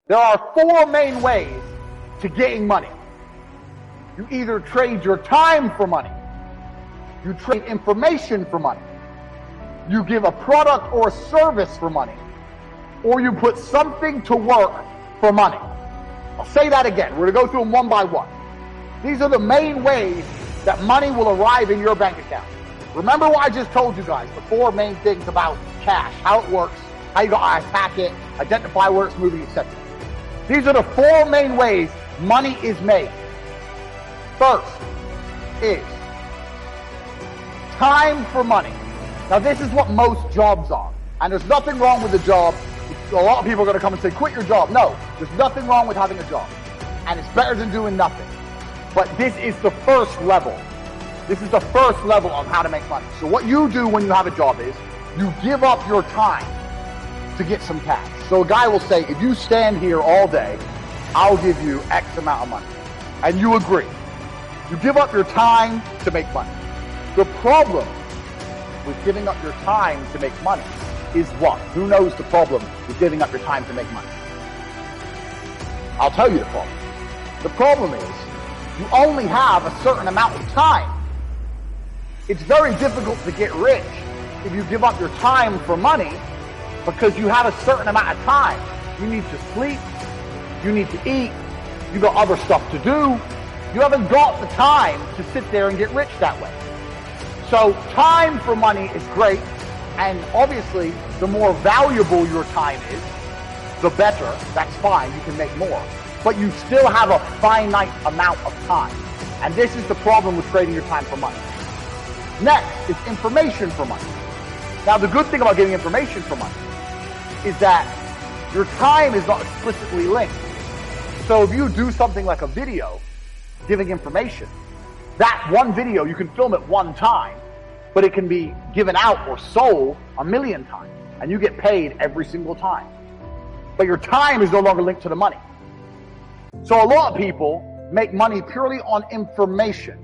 There are four main ways to getting money. You either trade your time for money, you trade information for money, you give a product or a service for money, or you put something to work for money. I'll say that again. We're going to go through them one by one. These are the main ways that money will arrive in your bank account. Remember what I just told you guys, the four main things about cash, how it works, how you gotta attack it, identify where it's moving, etc. These are the four main ways money is made. First is time for money. Now this is what most jobs are. And there's nothing wrong with the job. A lot of people are going to come and say, quit your job. No, there's nothing wrong with having a job. And it's better than doing nothing. But this is the first level. This is the first level of how to make money. So what you do when you have a job is you give up your time to get some cash. So a guy will say, if you stand here all day, I'll give you X amount of money. And you agree. You give up your time to make money. The problem with giving up your time to make money is what? Who knows the problem with giving up your time to make money? I'll tell you the problem. The problem is you only have a certain amount of time. It's very difficult to get rich if you give up your time for money because you have a certain amount of time. You need to sleep, you need to eat, you got other stuff to do. You haven't got the time to sit there and get rich that way. So time for money is great, and obviously the more valuable your time is, the better. That's fine, you can make more. But you still have a finite amount of time. And this is the problem with trading your time for money. Next is information for money. Now the good thing about getting information for money is that your time is not explicitly linked. So if you do something like a video giving information, that one video, you can film it one time, but it can be given out or sold 1,000,000 times, and you get paid every single time. But your time is no longer linked to the money. So a lot of people make money purely on information.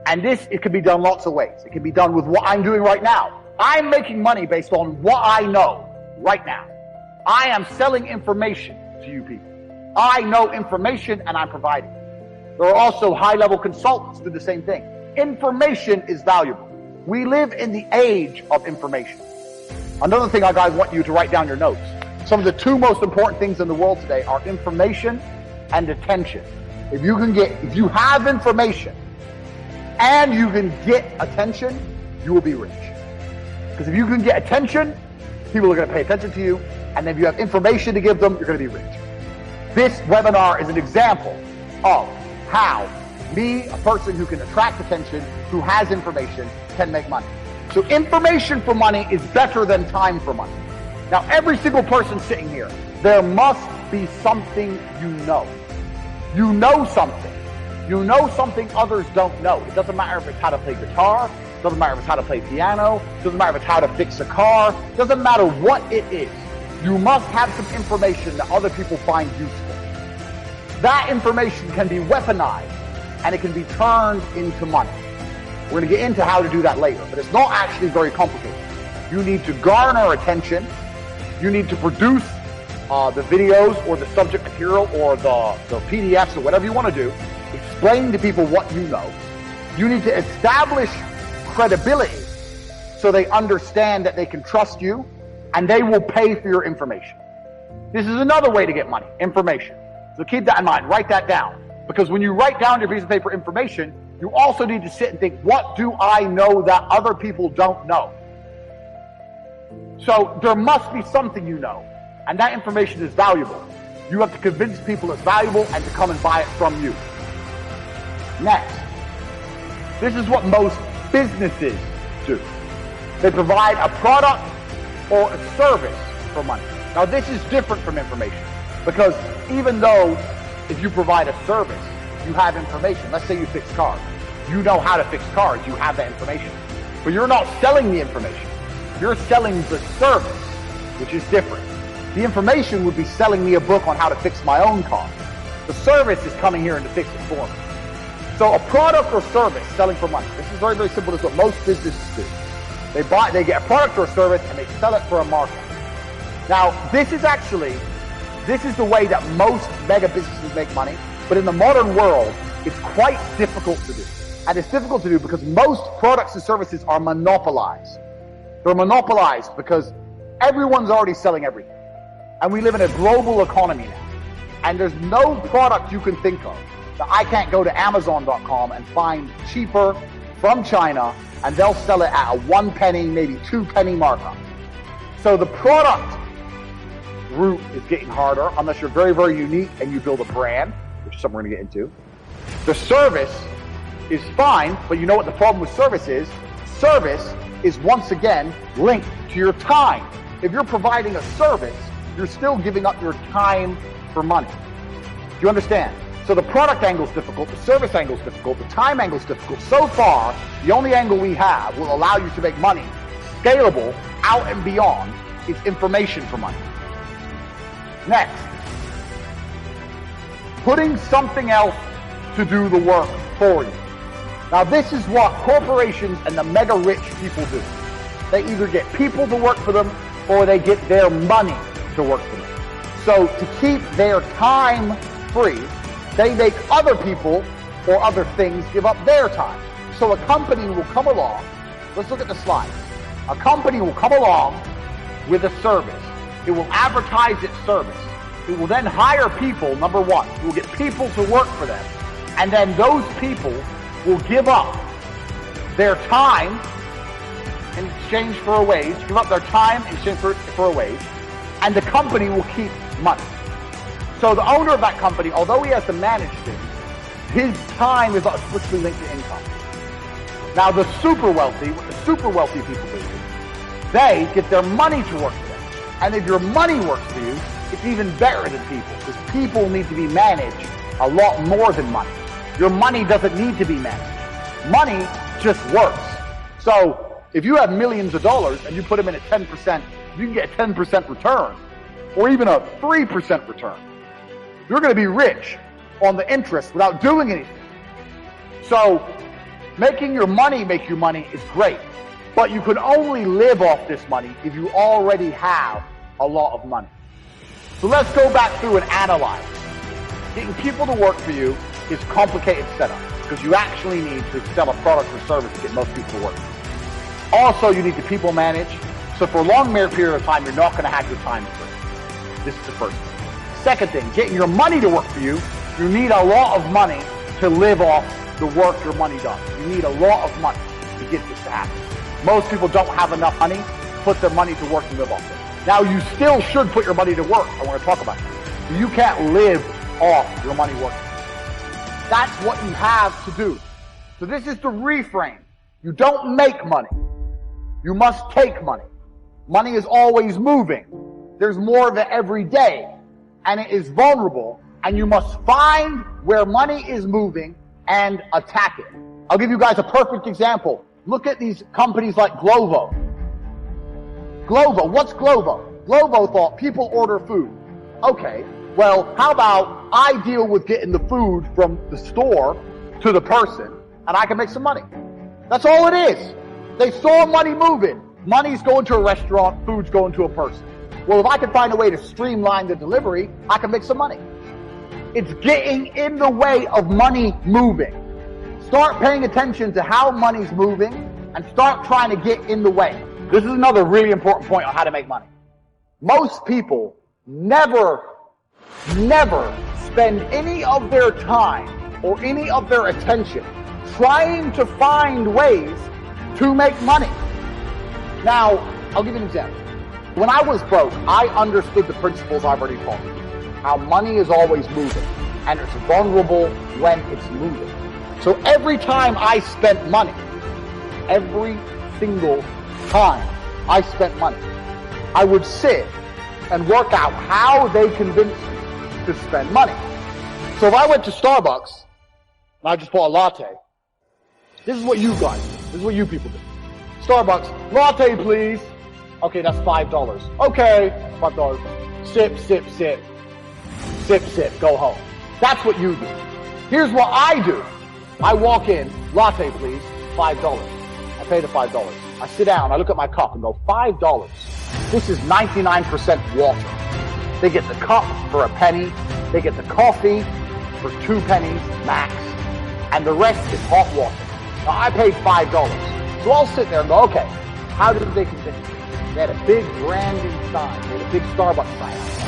And this, it can be done lots of ways. It can be done with what I'm doing right now. I'm making money based on what I know right now. I am selling information to you people. I know information and I'm providing it. There are also high-level consultants who do the same thing. Information is valuable. We live in the age of information. Another thing I want you to write down your notes. Some of the two most important things in the world today are information and attention. If you have information and you can get attention, you will be rich. Because if you can get attention, people are going to pay attention to you. And if you have information to give them, you're going to be rich. This webinar is an example of how me, a person who can attract attention, who has information, can make money. So information for money is better than time for money. Now, every single person sitting here, there must be something you know. You know something. You know something others don't know. It doesn't matter if it's how to play guitar, it doesn't matter if it's how to play piano, it doesn't matter if it's how to fix a car, it doesn't matter what it is. You must have some information that other people find useful. That information can be weaponized and it can be turned into money. We're going to get into how to do that later, but it's not actually very complicated. You need to garner attention. You need to produce the videos or the subject material or the PDFs or whatever you want to do. Explain to people what you know. You need to establish credibility so they understand that they can trust you and they will pay for your information. This is another way to get money, information. So keep that in mind, write that down. Because when you write down your piece of paper information, you also need to sit and think, what do I know that other people don't know? So there must be something you know, and that information is valuable. You have to convince people it's valuable and to come and buy it from you. Next, this is what most businesses do. They provide a product or a service for money. Now this is different from information, because even though if you provide a service, you have information. Let's say you fix cars. You know how to fix cars. You have that information. But you're not selling the information. You're selling the service, which is different. The information would be selling me a book on how to fix my own car. The service is coming here and to fix it for me. So a product or service selling for money. This is very, very simple. This is what most businesses do. They get a product or a service and they sell it for a markup. Now, this is actually This is the way that most mega businesses make money, but in the modern world, it's quite difficult to do. And it's difficult to do because most products and services are monopolized. They're monopolized because everyone's already selling everything. And we live in a global economy now. And there's no product you can think of that I can't go to Amazon.com and find cheaper from China, and they'll sell it at a 1 penny, maybe 2 penny markup. So the product route is getting harder unless you're very, very unique and you build a brand, which is something we're going to get into. The service is fine, but you know what the problem with service is? Service is once again linked to your time. If you're providing a service, you're still giving up your time for money. Do you understand? So the product angle is difficult, the service angle is difficult, the time angle is difficult. So far, the only angle we have will allow you to make money scalable out and beyond is information for money. Next, putting something else to do the work for you. Now this is what corporations and the mega rich people do. They either get people to work for them or they get their money to work for them. So to keep their time free, they make other people or other things give up their time. So a company will come along, let's look at the slides. A company will come along with a service. It will advertise its service. It will then hire people, number one. It will get people to work for them. And then those people will give up their time in exchange for a wage, give up their time in exchange for a wage, and the company will keep money. So the owner of that company, although he has to manage things, his time is explicitly linked to income. Now the super wealthy, what the super wealthy people do, they get their money to work for them. And if your money works for you, it's even better than people, because people need to be managed a lot more than money. Your money doesn't need to be managed. Money just works. So if you have millions of dollars and you put them in at 10%, you can get a 10% return, or even a 3% return. You're going to be rich on the interest without doing anything. So making your money make you money is great, but you can only live off this money if you already have a lot of money. So let's go back through and analyze. Getting people to work for you is complicated setup because you actually need to sell a product or service to get most people to work. Also, you need to people manage. So for a long period of time, you're not going to have your time free. This is the first thing. Second thing, getting your money to work for you, you need a lot of money to live off the work your money does. You need a lot of money to get this to happen. Most people don't have enough money to put their money to work and live off it. Now, you still should put your money to work. I want to talk about that. You can't live off your money working. That's what you have to do. So this is the reframe. You don't make money. You must take money. Money is always moving. There's more of it every day. And it is vulnerable. And you must find where money is moving and attack it. I'll give you guys a perfect example. Look at these companies like Glovo. Glovo, what's Glovo? Glovo thought people order food. Okay, well, how about I deal with getting the food from the store to the person and I can make some money? That's all it is. They saw money moving. Money's going to a restaurant, food's going to a person. Well, if I can find a way to streamline the delivery, I can make some money. It's getting in the way of money moving. Start paying attention to how money's moving and start trying to get in the way. This is another really important point on how to make money. Most people never spend any of their time or any of their attention trying to find ways to make money. Now, I'll give you an example. When I was broke, I understood the principles I've already taught you. How money is always moving, and it's vulnerable when it's moving. So every time I spent money, every single time I spent money, I would sit and work out how they convinced me to spend money. So if I went to Starbucks and I just bought a latte, this is what you guys do. This is what you people do. Starbucks, latte please. Okay, that's $5. Okay, $5. Sip, sip, sip. Sip, sip, go home. That's what you do. Here's what I do. I walk in, latte please, $5. I pay the $5. I sit down, I look at my cup and go, $5. This is 99% water. They get the cup for a penny. They get the coffee for 2 pennies max. And the rest is hot water. Now, I paid $5. So I'll sit there and go, okay, how did they convince me? They had a big branding sign. They had a big Starbucks sign outside.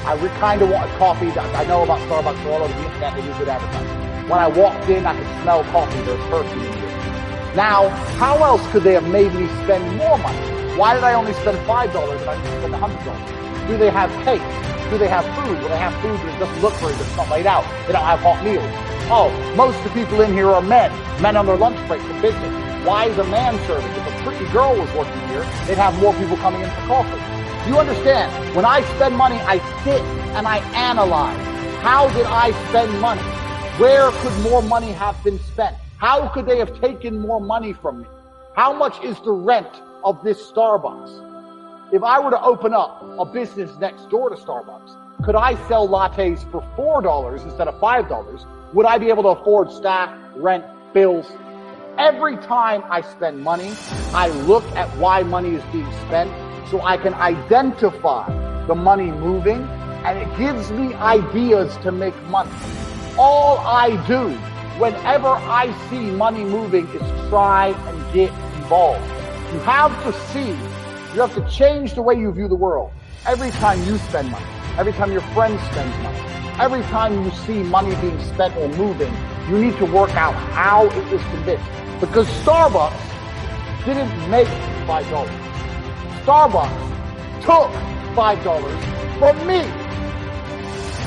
I kind of want a coffee. I know about Starbucks all over the internet. They do good advertising. When I walked in, I could smell coffee. There's perfume in here. Now, how else could they have made me spend more money? Why did I only spend $5 and I didn't spend $100? Do they have cake? Do they have food? Well, they have food, but it doesn't look very good. It's not laid out. They don't have hot meals. Oh, most of the people in here are men on their lunch break from business. Why is a man serving? If a pretty girl was working here, they'd have more people coming in for coffee. You understand? When I spend money, I sit and I analyze. How did I spend money? Where could more money have been spent? How could they have taken more money from me? How much is the rent of this Starbucks? If I were to open up a business next door to Starbucks, could I sell lattes for $4 instead of $5? Would I be able to afford staff, rent, bills? Every time I spend money, I look at why money is being spent so I can identify the money moving, and it gives me ideas to make money. All I do whenever I see money moving is try and get involved. You have to see, you have to change the way you view the world. Every time you spend money, every time your friend spends money, every time you see money being spent or moving, you need to work out how it was convinced. Because Starbucks didn't make $5. Starbucks took $5 from me.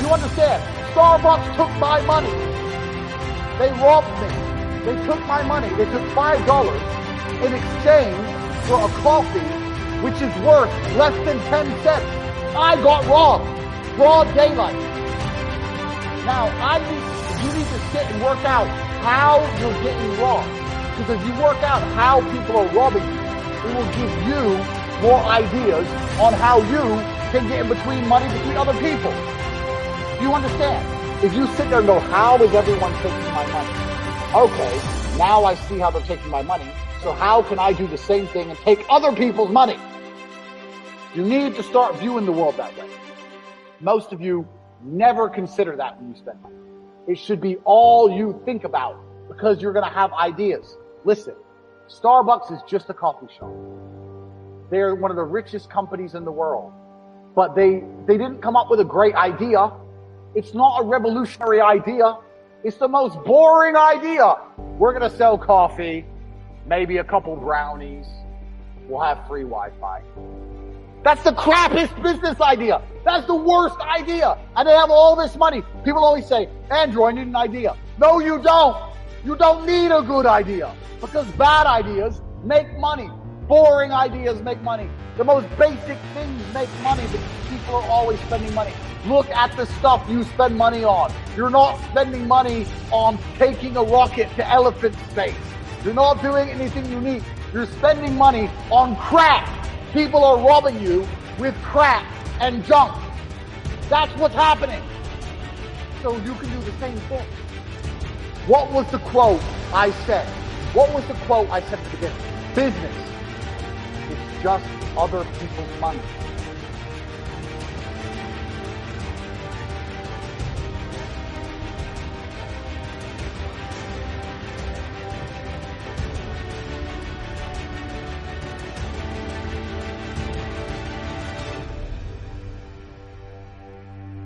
You understand? Starbucks took my money. They robbed me. They took my money. They took $5 in exchange for a coffee which is worth less than 10 cents. I got robbed. Broad daylight. Now, you need to sit and work out how you're getting robbed. Because if you work out how people are robbing you, it will give you more ideas on how you can get in between money between other people. Do you understand? If you sit there and go, how is everyone taking my money? Okay, now I see how they're taking my money. So how can I do the same thing and take other people's money? You need to start viewing the world that way. Most of you never consider that when you spend money. It should be all you think about because you're going to have ideas. Listen, Starbucks is just a coffee shop. They're one of the richest companies in the world. But they didn't come up with a great idea. It's not a revolutionary idea. It's the most boring idea. We're going to sell coffee, maybe a couple brownies. We'll have free Wi-Fi. That's the crappiest business idea. That's the worst idea. And they have all this money. People always say, Andrew, I need an idea. No, you don't. You don't need a good idea because bad ideas make money. Boring ideas make money. The most basic things make money because people are always spending money. Look at the stuff you spend money on. You're not spending money on taking a rocket to elephant space. You're not doing anything unique. You're spending money on crap. People are robbing you with crap and junk. That's what's happening. So you can do the same thing. What was the quote I said? What was the quote I said at the beginning? Business is just other people's money.